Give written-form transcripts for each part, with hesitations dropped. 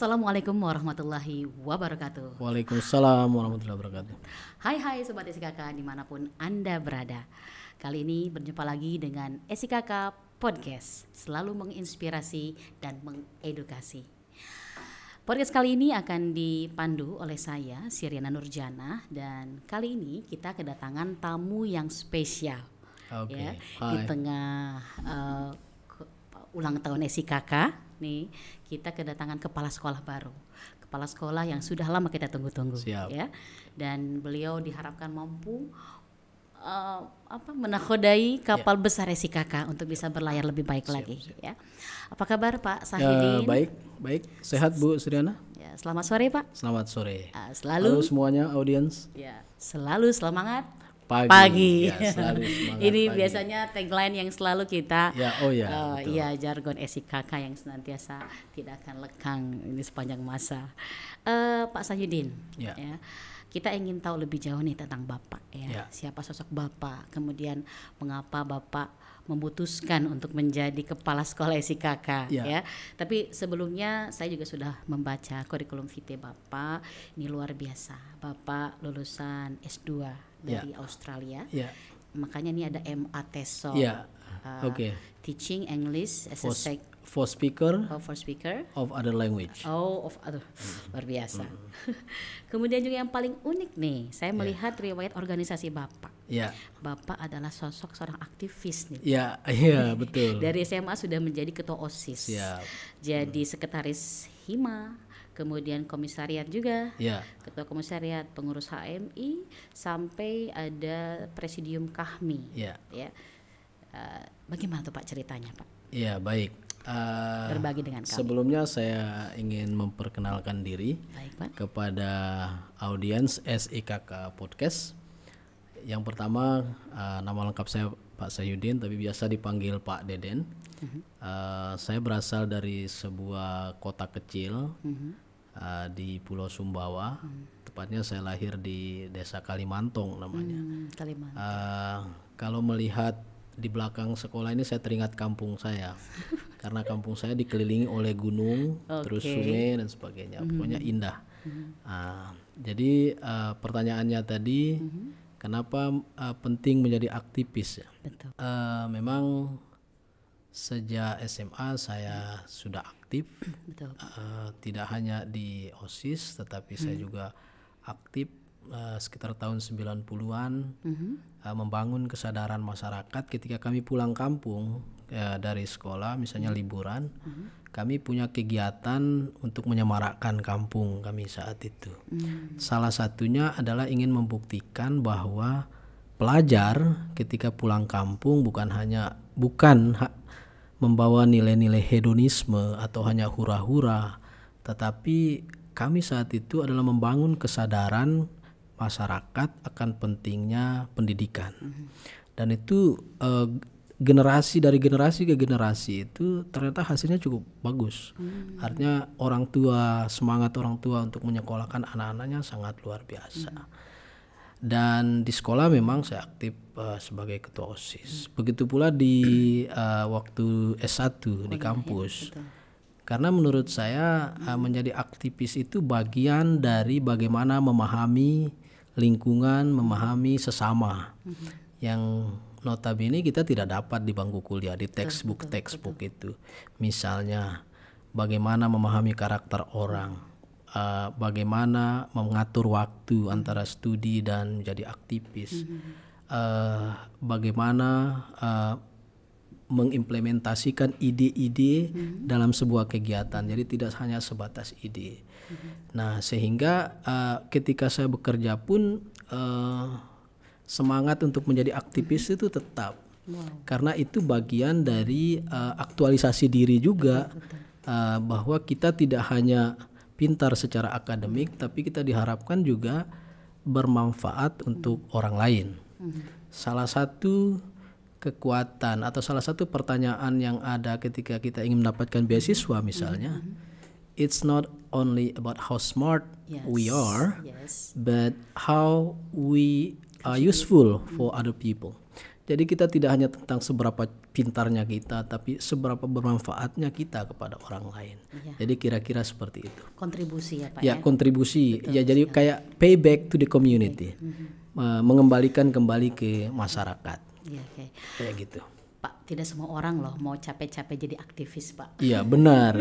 Assalamualaikum warahmatullahi wabarakatuh. Waalaikumsalam warahmatullahi wabarakatuh. Hai Sobat SIKK dimanapun Anda berada. Kali ini berjumpa lagi dengan SIKK Podcast, selalu menginspirasi dan mengedukasi. Podcast kali ini akan dipandu oleh saya, Siriana Nurjana, dan kali ini kita kedatangan tamu yang spesial. Oke. Di tengah ulang tahun SIKK nih, kita kedatangan kepala sekolah baru, kepala sekolah yang sudah lama kita tunggu-tunggu. Siap. Ya, dan beliau diharapkan mampu menakodai kapal besar SIKK untuk bisa berlayar lebih baik lagi. Ya, apa kabar Pak Sahidin? Baik, sehat Bu Siriana. Ya, selamat sore Pak. Selamat sore. Selalu halo semuanya audiens. Ya, selalu semangat Pagi. Ya, selalu semangat ini pagi. biasanya tagline yang selalu kita betul. jargon SIKK yang senantiasa tidak akan lekang ini sepanjang masa. Pak Sahidin, ya, kita ingin tahu lebih jauh nih tentang Bapak, ya. Siapa sosok Bapak, kemudian mengapa Bapak memutuskan untuk menjadi kepala sekolah SIKK, ya. Tapi sebelumnya saya juga sudah membaca kurikulum vitae Bapak, ini luar biasa. Bapak lulusan S2 dari Australia, makanya ini ada MA TESOL, Teaching English as for speaker of other language. Luar biasa. Kemudian juga yang paling unik nih, saya melihat riwayat organisasi Bapak. Bapak adalah sosok seorang aktivis nih. Betul. Dari SMA sudah menjadi ketua OSIS, jadi sekretaris HIMA, kemudian komisariat juga, ketua komisariat, pengurus HMI, sampai ada presidium KAHMI. Bagaimana tuh Pak ceritanya Pak? Baik. Berbagi dengan kami. Sebelumnya saya ingin memperkenalkan diri kepada audiens SIKK Podcast. Yang pertama, nama lengkap saya Pak Sahidin, tapi biasa dipanggil Pak Deden. Saya berasal dari sebuah kota kecil di Pulau Sumbawa. Tepatnya saya lahir di Desa Kalimantong namanya. Kalau melihat di belakang sekolah ini saya teringat kampung saya. Karena kampung saya dikelilingi oleh gunung, terus sungai dan sebagainya. Pokoknya indah. Jadi pertanyaannya tadi, kenapa penting menjadi aktivis? Betul. Memang sejak SMA saya sudah aktif. Betul. Tidak hanya di OSIS, tetapi saya juga aktif sekitar tahun 90-an membangun kesadaran masyarakat ketika kami pulang kampung dari sekolah, misalnya liburan, kami punya kegiatan untuk menyemarakkan kampung kami saat itu. Salah satunya adalah ingin membuktikan bahwa pelajar ketika pulang kampung bukan membawa nilai-nilai hedonisme atau hanya hura-hura, tetapi kami saat itu adalah membangun kesadaran masyarakat akan pentingnya pendidikan. Dan itu generasi dari generasi ke generasi itu ternyata hasilnya cukup bagus. Artinya semangat orang tua untuk menyekolahkan anak-anaknya sangat luar biasa. Dan di sekolah memang saya aktif sebagai ketua OSIS. Begitu pula di waktu S1 di kampus. Karena menurut saya menjadi aktivis itu bagian dari bagaimana memahami lingkungan, memahami sesama yang notabene kita tidak dapat di bangku kuliah, di textbook itu. Misalnya bagaimana memahami karakter orang, bagaimana mengatur waktu antara studi dan menjadi aktivis, bagaimana mengimplementasikan ide-ide dalam sebuah kegiatan. Jadi tidak hanya sebatas ide. Nah, sehingga ketika saya bekerja pun semangat untuk menjadi aktivis itu tetap. Karena itu bagian dari aktualisasi diri juga, bahwa kita tidak hanya pintar secara akademik, tapi kita diharapkan juga bermanfaat untuk orang lain. Salah satu kekuatan atau salah satu pertanyaan yang ada ketika kita ingin mendapatkan beasiswa misalnya, it's not only about how smart we are, but how we are useful for other people. Jadi kita tidak hanya tentang seberapa pintarnya kita, tapi seberapa bermanfaatnya kita kepada orang lain. Jadi kira-kira seperti itu. Kontribusi ya Pak ya? Kontribusi. Betul, ya jadi kayak payback to the community. Mengembalikan kembali ke masyarakat. Kayak gitu. Pak, tidak semua orang loh mau capek-capek jadi aktivis Pak. Iya benar.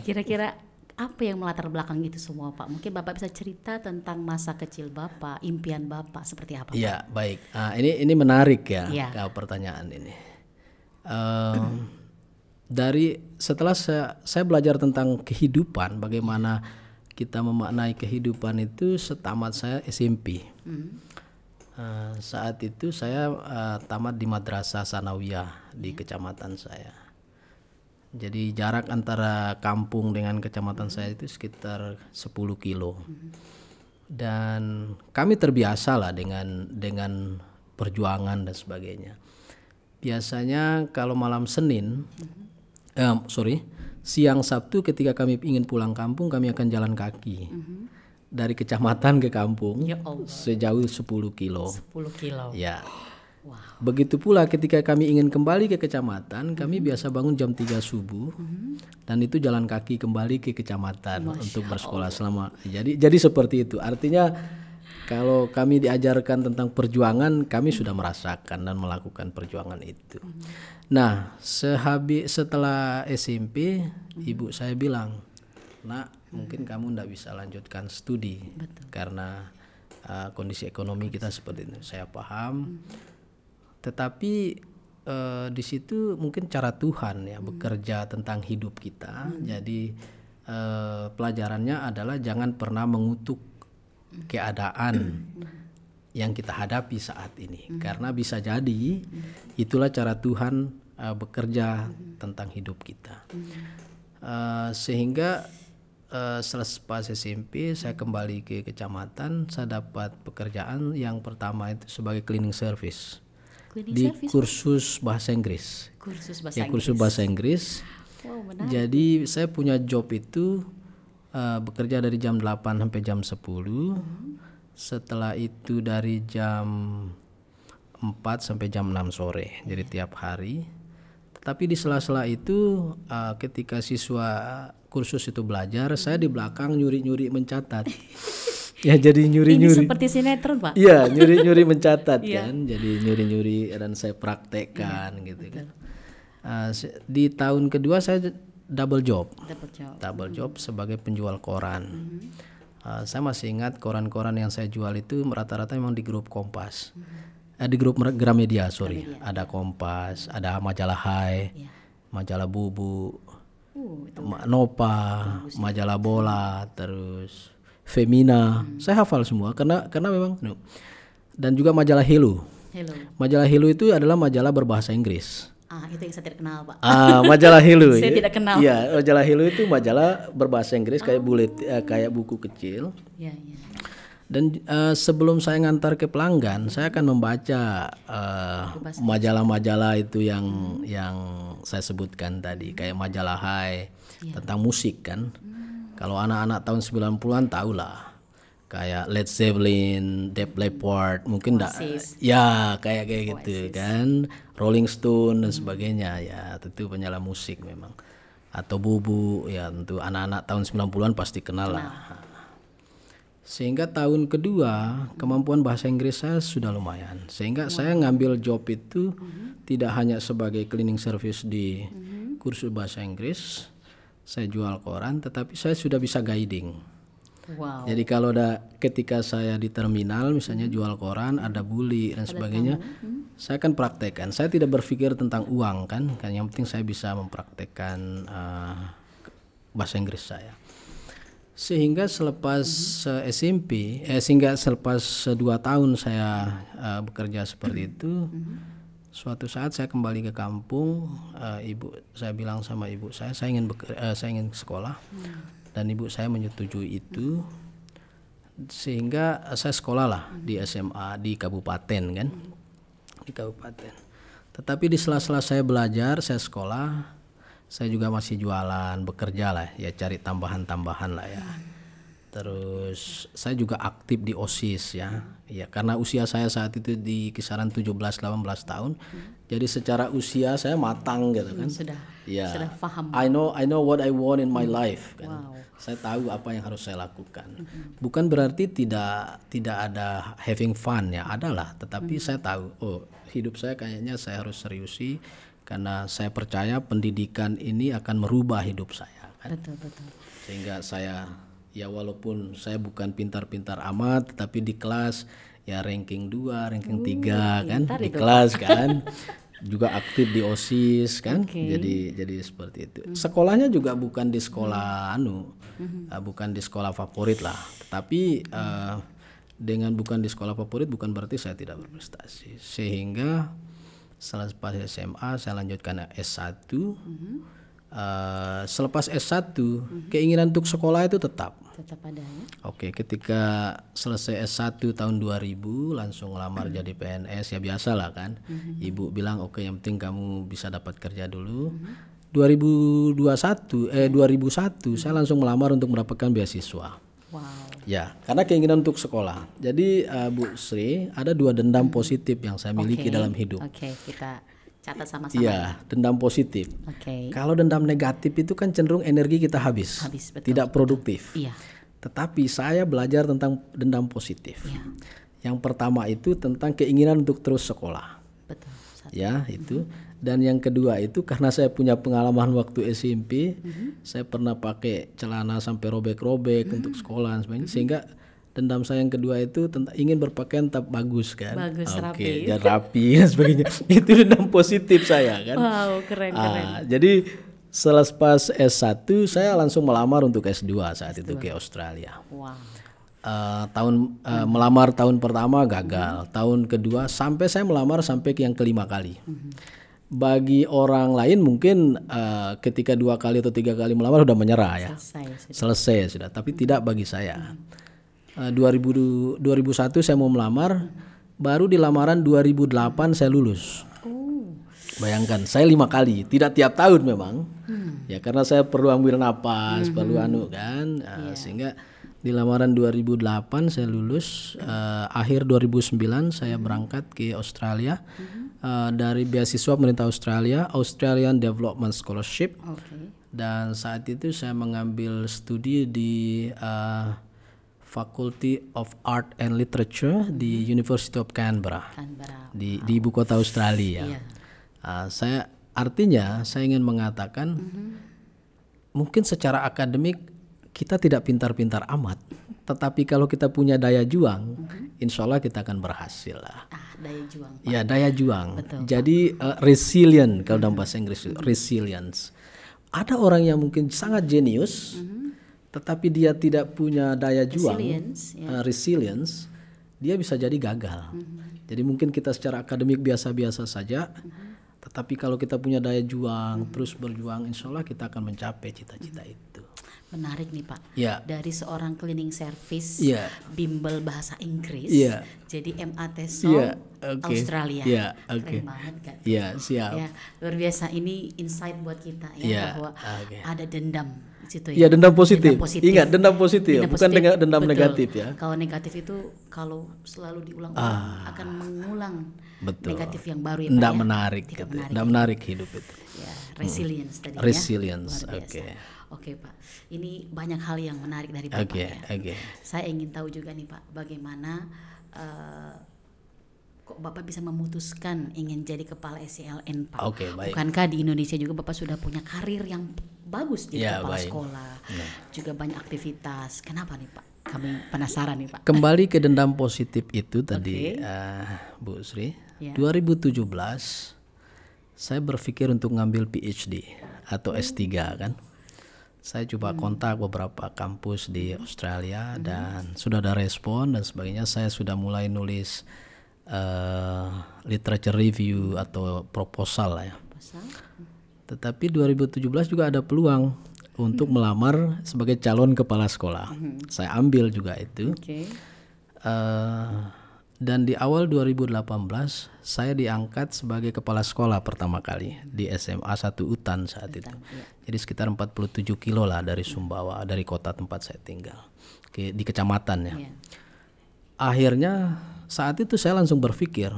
Kira-kira apa yang melatar belakang itu semua Pak? Mungkin Bapak bisa cerita tentang masa kecil Bapak, impian Bapak seperti apa Pak? Iya baik, ini menarik ya. Pertanyaan ini. Dari setelah saya belajar tentang kehidupan, bagaimana kita memaknai kehidupan itu setamat saya SMP. Saat itu saya tamat di Madrasah Sanawiyah di kecamatan saya. Jadi jarak antara kampung dengan kecamatan saya itu sekitar 10 kilo. Dan kami terbiasa lah dengan perjuangan dan sebagainya. Biasanya kalau malam Senin, siang Sabtu ketika kami ingin pulang kampung, kami akan jalan kaki. Dari kecamatan ke kampung sejauh 10 kilo. 10 kilo. Ya. Wow. Begitu pula ketika kami ingin kembali ke kecamatan, kami biasa bangun jam 3 subuh dan itu jalan kaki kembali ke kecamatan untuk bersekolah selama. Jadi seperti itu. Artinya kalau kami diajarkan tentang perjuangan, kami sudah merasakan dan melakukan perjuangan itu. Nah, setelah SMP, ibu saya bilang, "Nak, mungkin kamu tidak bisa lanjutkan studi." Betul. Karena kondisi ekonomi kita seperti itu. Saya paham. Tetapi di situ mungkin cara Tuhan ya bekerja tentang hidup kita. Jadi pelajarannya adalah jangan pernah mengutuk keadaan yang kita hadapi saat ini, karena bisa jadi itulah cara Tuhan bekerja tentang hidup kita. Sehingga selepas SMP saya kembali ke kecamatan, saya dapat pekerjaan yang pertama itu sebagai cleaning service. Di kursus bahasa Inggris. Kursus bahasa Inggris. Wow, benar. Jadi saya punya job itu bekerja dari jam 8 sampai jam 10. Setelah itu dari jam 4 sampai jam 6 sore. Jadi tiap hari. Tetapi di sela-sela itu ketika siswa kursus itu belajar, saya di belakang nyuri-nyuri mencatat. Ya jadi nyuri-nyuri. Ini seperti sinetron Pak. Iya, nyuri-nyuri mencatat kan. Jadi nyuri-nyuri dan saya praktekkan gitu kan. Di tahun kedua saya double job sebagai penjual koran. Saya masih ingat koran-koran yang saya jual itu rata-rata memang di grup Kompas. Di grup Gramedia, Ada Kompas, ada majalah Hai, majalah Bubu, Nopa, majalah Bola, terus Femina. Saya hafal semua karena memang dan juga majalah Hello. Majalah Hello itu adalah majalah berbahasa Inggris. Itu yang saya tidak kenal Pak. Majalah Hello. Saya tidak kenal. Iya, majalah Hello itu majalah berbahasa Inggris kayak kayak buku kecil. Iya. Dan sebelum saya ngantar ke pelanggan, saya akan membaca majalah-majalah itu yang saya sebutkan tadi, kayak majalah Hai tentang musik kan. Kalau anak-anak tahun 90-an tahulah. Kayak Led Zeppelin, Def Leppard, mungkin kayak gitu kan. Rolling Stone dan sebagainya ya, tentu penyalah musik memang. Atau Bubu ya, tentu anak-anak tahun 90-an pasti kenal lah. Sehingga tahun kedua kemampuan bahasa Inggris saya sudah lumayan. Sehingga saya ngambil job itu tidak hanya sebagai cleaning service di kursus bahasa Inggris, saya jual koran, tetapi saya sudah bisa guiding. Wow. Jadi kalau ketika saya di terminal misalnya jual koran, ada bully dan sebagainya, saya akan praktekkan. Saya tidak berpikir tentang uang kan yang penting saya bisa mempraktekkan bahasa Inggris saya. Sehingga selepas SMP, sehingga selepas 2 tahun saya bekerja seperti itu, suatu saat saya kembali ke kampung, saya bilang sama ibu saya ingin sekolah, dan ibu saya menyetujui itu, sehingga saya sekolah lah di SMA di kabupaten kan, di kabupaten. Tetapi di sela-sela saya belajar, saya sekolah, saya juga masih jualan, bekerja lah, ya cari tambahan-tambahan lah ya. Terus saya juga aktif di OSIS ya. Ya, karena usia saya saat itu di kisaran 17-18 tahun. Jadi secara usia saya matang gitu kan. Sudah paham. I know what I want in my life kan. Wow. Saya tahu apa yang harus saya lakukan. Bukan berarti tidak ada having fun ya, adalah, tetapi saya tahu hidup saya kayaknya saya harus seriusi karena saya percaya pendidikan ini akan merubah hidup saya kan. Betul. Sehingga saya ya walaupun saya bukan pintar-pintar amat, tapi di kelas ya ranking 2, ranking 3 kan di kelas kan. Juga aktif di OSIS kan. Jadi seperti itu. Sekolahnya juga bukan di sekolah bukan di sekolah favorit lah. Tetapi dengan bukan di sekolah favorit bukan berarti saya tidak berprestasi. Sehingga selepas SMA saya lanjutkan S1. Selepas S1 keinginan untuk sekolah itu tetap ada ya? Oke, ketika selesai S1 tahun 2000 langsung ngelamar jadi PNS ya biasalah kan. Ibu bilang oke, yang penting kamu bisa dapat kerja dulu. 2001 saya langsung melamar untuk mendapatkan beasiswa. Wow. Ya, karena keinginan untuk sekolah. Jadi Bu Sri, ada 2 dendam positif yang saya miliki dalam hidup. Kita catat sama-sama. Iya, dendam positif. Kalau dendam negatif itu kan cenderung energi kita habis betul, tidak produktif. Iya. Tetapi saya belajar tentang dendam positif. Iya. Yang pertama itu tentang keinginan untuk terus sekolah. Betul. Ya, itu. Dan yang kedua itu karena saya punya pengalaman waktu SMP, saya pernah pakai celana sampai robek-robek untuk sekolah dan sebagainya, sehingga dendam saya yang kedua itu tentang ingin berpakaian tetap bagus kan. Rapi. Dan rapi dan sebagainya. Itu dendam positif saya kan. Wow, keren. Jadi selepas S1 saya langsung melamar untuk S2 saat itu ke Australia. Wow. Melamar tahun pertama gagal, tahun kedua sampai saya melamar sampai yang kelima kali. Bagi orang lain mungkin ketika 2 kali atau 3 kali melamar sudah menyerah ya. Selesai sudah, tapi tidak bagi saya. 2001 saya mau melamar, baru di lamaran 2008 saya lulus. Bayangkan, saya 5 kali, tidak tiap tahun memang. Ya karena saya perlu ambil napas, perlu kan, sehingga di lamaran 2008 saya lulus. Akhir 2009 saya berangkat ke Australia dari beasiswa pemerintah Australia, Australian Development Scholarship. Dan saat itu saya mengambil studi di Faculty of Art and Literature di University of Canberra. Di ibu kota Australia. Saya ingin mengatakan mungkin secara akademik kita tidak pintar-pintar amat, tetapi kalau kita punya daya juang, insya Allah kita akan berhasil lah. Daya juang. Pak. Ya, daya juang. Betul, jadi resilient kalau dalam bahasa Inggris, resilience. Ada orang yang mungkin sangat jenius, tetapi dia tidak punya daya juang, resilience, dia bisa jadi gagal. Jadi mungkin kita secara akademik biasa-biasa saja. Tetapi kalau kita punya daya juang, terus berjuang, insya Allah kita akan mencapai cita-cita itu. Menarik nih Pak. Ya. Dari seorang cleaning service, bimbel bahasa Inggris, jadi MAT Australia. Keren banget kan? Siap. Ya, luar biasa, ini insight buat kita bahwa ada dendam situ ya. Dendam positif. Ingat, dendam positif, bukan dendam negatif ya. Kalau negatif itu kalau selalu diulang-ulang akan mengulang. Betul. Negatif yang baru ya Pak. Tidak menarik, tidak menarik hidup itu. Ya, resilience tadi resilience, Oke Pak, ini banyak hal yang menarik dari Bapak ya. Saya ingin tahu juga nih Pak, bagaimana kok Bapak bisa memutuskan ingin jadi kepala SCLN Pak? Baik. Bukankah di Indonesia juga Bapak sudah punya karir yang bagus jadi kepala sekolah, juga banyak aktivitas. Kenapa nih Pak? Kami penasaran nih Pak. Kembali ke dendam positif itu tadi, Bu Sri. 2017 saya berpikir untuk ngambil PhD atau S3 kan. Saya coba kontak beberapa kampus di Australia dan sudah ada respon dan sebagainya. Saya sudah mulai nulis literature review atau proposal lah ya. Tetapi 2017 juga ada peluang untuk melamar sebagai calon kepala sekolah. Saya ambil juga itu. Dan di awal 2018 saya diangkat sebagai kepala sekolah pertama kali di SMA 1 Utan saat itu. Iya. Jadi sekitar 47 kilo lah dari Sumbawa, dari kota tempat saya tinggal, di kecamatan ya. Iya. Akhirnya saat itu saya langsung berpikir,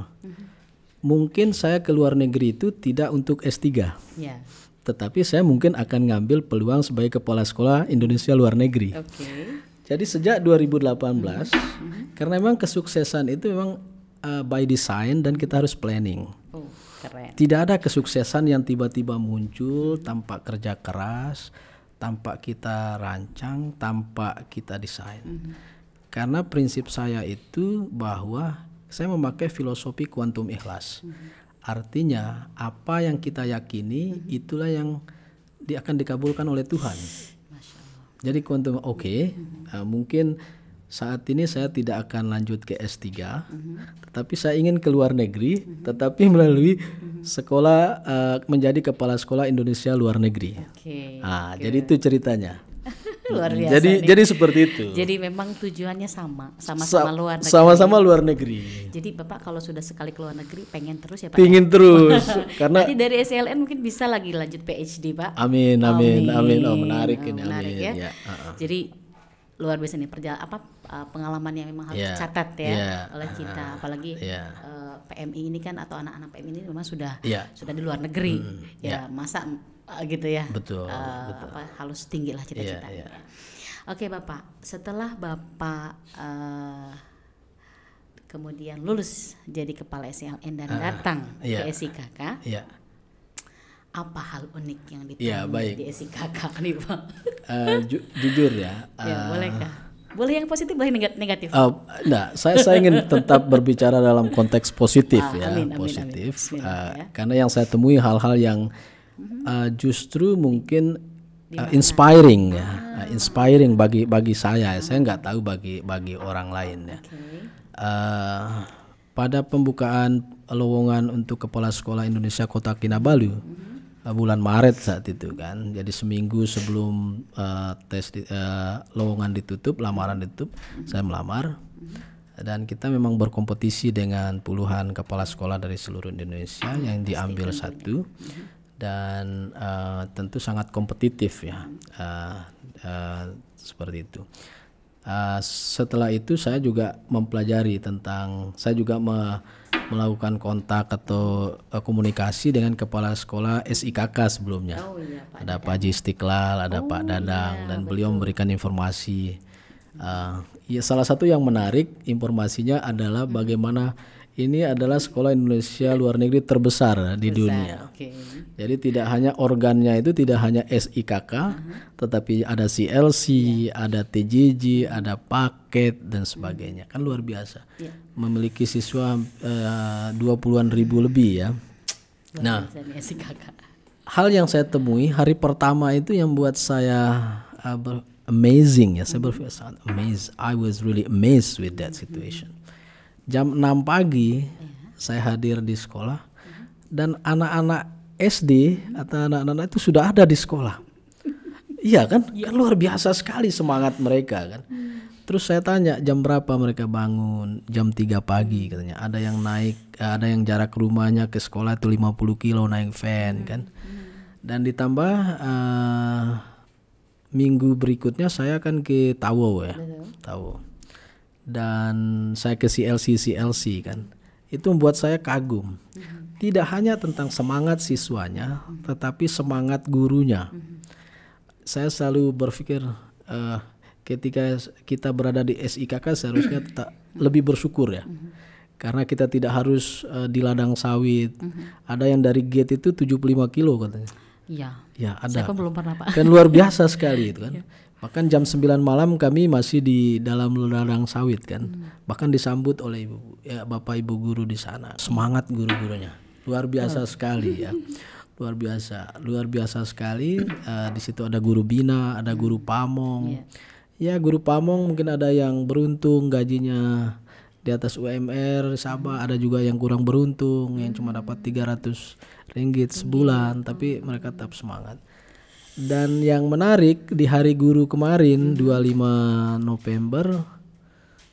mungkin saya ke luar negeri itu tidak untuk S3. Iya. Tetapi saya mungkin akan ngambil peluang sebagai kepala sekolah Indonesia luar negeri. Oke. Jadi sejak 2018, karena memang kesuksesan itu memang by design dan kita harus planning. Oh, keren. Tidak ada kesuksesan yang tiba-tiba muncul tanpa kerja keras, tanpa kita rancang, tanpa kita desain. Karena prinsip saya itu bahwa saya memakai filosofi kuantum ikhlas. Artinya apa yang kita yakini itulah yang akan dikabulkan oleh Tuhan. Jadi kuantum mungkin saat ini saya tidak akan lanjut ke S3, tetapi saya ingin ke luar negeri, tetapi melalui sekolah menjadi kepala sekolah Indonesia luar negeri. Jadi itu ceritanya. Luar biasa. Jadi seperti itu. Jadi memang tujuannya sama-sama luar negeri. Sama-sama luar negeri. Jadi Bapak kalau sudah sekali ke luar negeri pengen terus ya Pak? Pengen terus. Karena nanti dari SLN mungkin bisa lagi lanjut PhD Pak. Amin. Oh, menarik ini. Menarik ya. Jadi luar biasa nih pengalaman yang memang harus dicatat ya oleh kita, apalagi PMI ini kan atau anak-anak PMI ini memang sudah di luar negeri. Masa gitu ya. Betul. Harus tinggi lah cita-citanya. Oke Bapak, setelah Bapak kemudian lulus jadi kepala SLN dan datang ke SIKK, apa hal unik yang ditemui di SIKK nih Pak? Jujur ya. Bolehkah? Boleh yang positif, boleh negatif. Enggak, saya ingin tetap berbicara dalam konteks positif positif. Amin. Karena yang saya temui hal-hal yang justru mungkin inspiring inspiring bagi saya. Saya nggak tahu bagi orang lain ya. Pada pembukaan lowongan untuk kepala sekolah Indonesia Kota Kinabalu bulan Maret saat itu kan, jadi seminggu sebelum lowongan ditutup, lamaran ditutup, saya melamar. Dan kita memang berkompetisi dengan puluhan kepala sekolah dari seluruh Indonesia yang diambil satu. Dan tentu sangat kompetitif ya, seperti itu. Setelah itu saya juga mempelajari tentang, saya juga melakukan kontak atau komunikasi dengan kepala sekolah SIKK sebelumnya. Ada Pak Haji Istiqlal, ada Pak Dadang, dan beliau memberikan informasi. Salah satu yang menarik informasinya adalah bagaimana ini adalah sekolah Indonesia luar negeri terbesar di dunia. Jadi tidak hanya organnya itu tidak hanya SIKK, tetapi ada CLC, ada TJJ, ada paket dan sebagainya. Kan luar biasa. Memiliki siswa 20-an ribu lebih ya. Nah, hal yang saya temui hari pertama itu yang buat saya amazing ya. Saya berpikir sangat amazed. I was really amazed with that situation. Jam 6 pagi saya hadir di sekolah dan anak-anak SD atau anak-anak itu sudah ada di sekolah. Iya kan? Kan luar biasa sekali semangat mereka kan. Terus saya tanya jam berapa mereka bangun, jam 3 pagi katanya. Ada yang naik, ada yang jarak rumahnya ke sekolah itu 50 kilo naik van kan. Dan ditambah minggu berikutnya saya akan ke Tawo ya. Tawo. Dan saya ke CLC kan. Itu membuat saya kagum. Tidak hanya tentang semangat siswanya, tetapi semangat gurunya. Saya selalu berpikir ketika kita berada di SIKK seharusnya lebih bersyukur ya. Karena kita tidak harus di ladang sawit. Ada yang dari gate itu 75 kilo katanya. Ya, ada. Saya belum pernah Pak. Kan luar biasa sekali itu kan. Bahkan jam 9 malam kami masih di dalam ladang sawit kan. Bahkan disambut oleh Bapak Ibu guru di sana. Semangat guru-gurunya. Luar biasa sekali ya. Luar biasa sekali. Di situ ada guru bina, ada guru pamong. Ya, guru pamong mungkin ada yang beruntung gajinya di atas UMR Sabah, ada juga yang kurang beruntung yang cuma dapat 300 ringgit sebulan, tapi mereka tetap semangat. Dan yang menarik di hari guru kemarin 25 November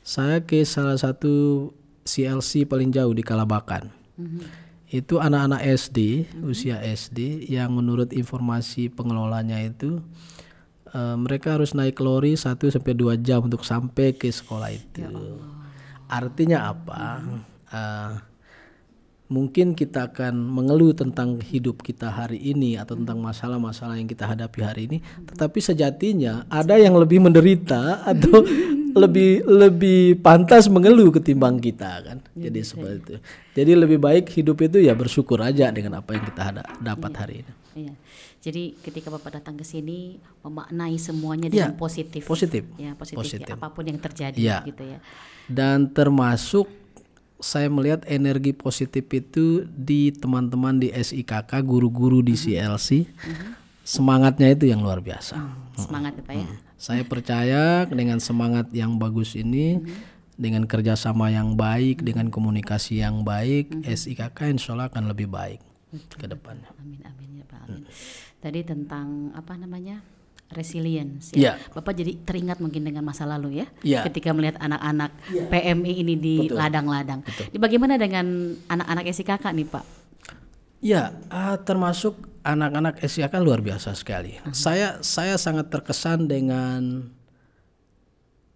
saya ke salah satu CLC paling jauh di Kalabakan. Itu anak-anak SD, usia SD yang menurut informasi pengelolanya itu mereka harus naik lori 1-2 jam untuk sampai ke sekolah itu. Artinya apa? Mungkin kita akan mengeluh tentang hidup kita hari ini atau tentang masalah-masalah yang kita hadapi hari ini, tetapi sejatinya ada yang lebih menderita atau lebih pantas mengeluh ketimbang kita kan. Jadi seperti itu. Jadi lebih baik hidup itu ya bersyukur aja dengan apa yang kita dapat hari ini. Iya. Jadi ketika Bapak datang ke sini memaknai semuanya dengan positif. Ya, positif. Ya, apapun yang terjadi gitu ya. Dan termasuk saya melihat energi positif itu di teman-teman di SIKK, guru-guru di CLC. Semangatnya itu yang luar biasa. Semangat ya Pak ya. Saya percaya dengan semangat yang bagus ini, dengan kerjasama yang baik, dengan komunikasi yang baik, SIKK insya Allah akan lebih baik ke depannya. Amin ya Pak. Amin. Tadi tentang apa namanya? Resilience ya. Bapak jadi teringat mungkin dengan masa lalu ya. Ketika melihat anak-anak PMI ini di ladang-ladang. Bagaimana dengan anak-anak SIKK nih Pak? Ya, termasuk anak-anak SIKK luar biasa sekali. Saya sangat terkesan dengan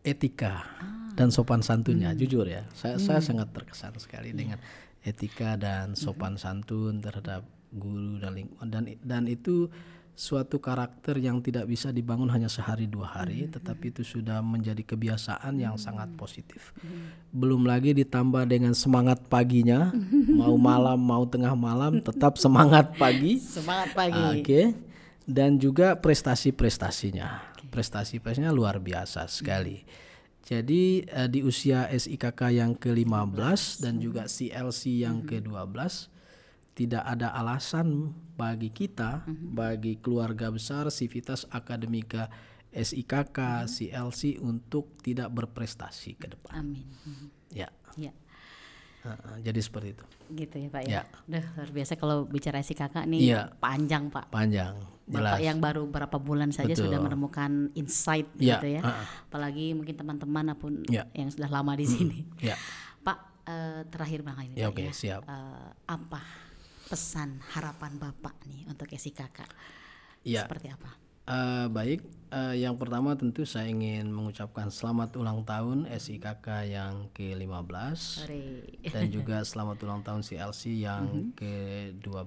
etika dan sopan santunnya, jujur ya. Saya sangat terkesan sekali dengan etika dan sopan santun terhadap guru dan lingkungan, dan itu suatu karakter yang tidak bisa dibangun hanya sehari 2 hari, tetapi itu sudah menjadi kebiasaan yang sangat positif. Belum lagi ditambah dengan semangat paginya, mau malam mau tengah malam tetap semangat pagi. Semangat pagi. Dan juga prestasi-prestasinya. Prestasi-prestasinya luar biasa sekali. Jadi di usia SIKK yang ke-15 dan juga CLC yang ke-12, tidak ada alasan bagi kita, bagi keluarga besar Civitas Akademika SIKK, CLC untuk tidak berprestasi ke depan. Amin. Ya. Jadi seperti itu. Gitu ya Pak ya. Luar biasa kalau bicara SIKK nih panjang Pak. Panjang. Bapak yang baru berapa bulan saja sudah menemukan insight gitu ya. Apalagi mungkin teman-teman apun yang sudah lama di sini. Pak, terakhir barangkali ini Pak siap. Apa pesan harapan Bapak nih untuk SIKK? Seperti apa? Baik, yang pertama tentu saya ingin mengucapkan selamat ulang tahun SIKK yang ke-15 dan juga selamat ulang tahun CLC yang ke-12.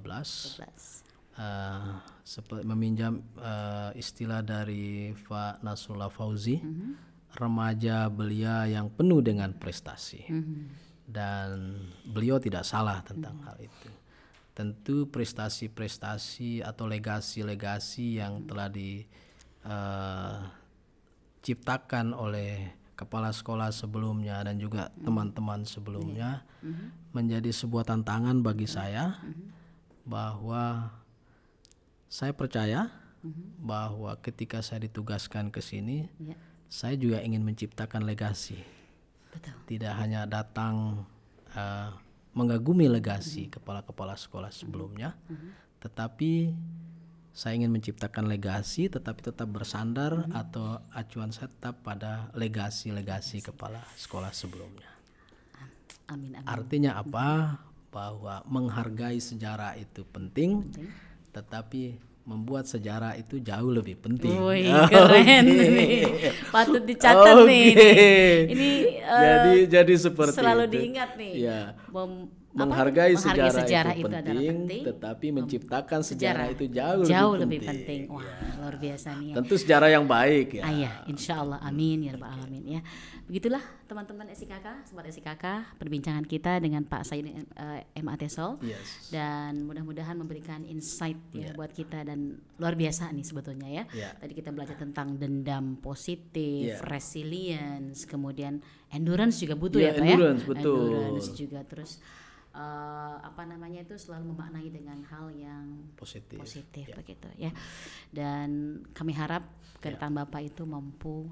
Meminjam istilah dari Pak Nasrullah Fauzi, remaja belia yang penuh dengan prestasi. Dan beliau tidak salah tentang hal itu. Tentu prestasi-prestasi atau legasi-legasi yang telah diciptakan oleh kepala sekolah sebelumnya dan juga teman-teman sebelumnya menjadi sebuah tantangan bagi saya, bahwa saya percaya bahwa ketika saya ditugaskan ke sini, saya juga ingin menciptakan legasi. Tidak hanya datang mengagumi legasi kepala-kepala sekolah sebelumnya, tetapi saya ingin menciptakan legasi tetapi tetap bersandar atau acuan saya tetap pada legasi-legasi kepala sekolah sebelumnya. Amin. Artinya apa? Bahwa menghargai sejarah itu penting, tetapi membuat sejarah itu jauh lebih penting. Keren nih. Patut dicatat nih. Ini jadi seperti selalu itu. Diingat nih. Menghargai sejarah itu penting, tetapi menciptakan sejarah itu jauh lebih penting. Wah, luar biasa nih. Tentu sejarah yang baik ya. Insya Allah, amin ya rabbal alamin ya. Begitulah teman-teman SIKK, sobat SIKK, perbincangan kita dengan Pak Sayyidin M. Atesol. Dan mudah-mudahan memberikan insight buat kita, dan luar biasa nih sebetulnya ya. Tadi kita belajar tentang dendam positif, resilience, kemudian endurance juga butuh ya Pak endurance, ya. Betul. Endurance juga, terus itu selalu memaknai dengan hal yang positif begitu ya. Dan kami harap kedatangan Bapak itu mampu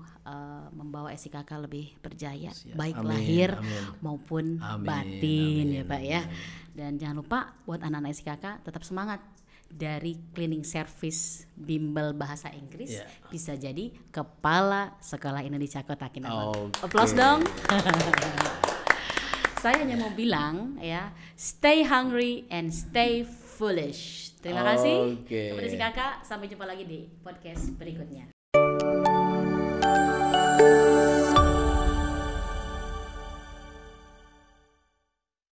membawa SIKK lebih berjaya, baik lahir maupun batin ya Pak ya. Dan jangan lupa buat anak-anak SIKK tetap semangat. Dari cleaning service bimbel bahasa Inggris bisa jadi kepala sekolah Indonesia Kota Kinabalu. Aplaus dong. saya hanya mau bilang ya, stay hungry and stay foolish. Terima kasih kepada si kakak. Sampai jumpa lagi di podcast berikutnya.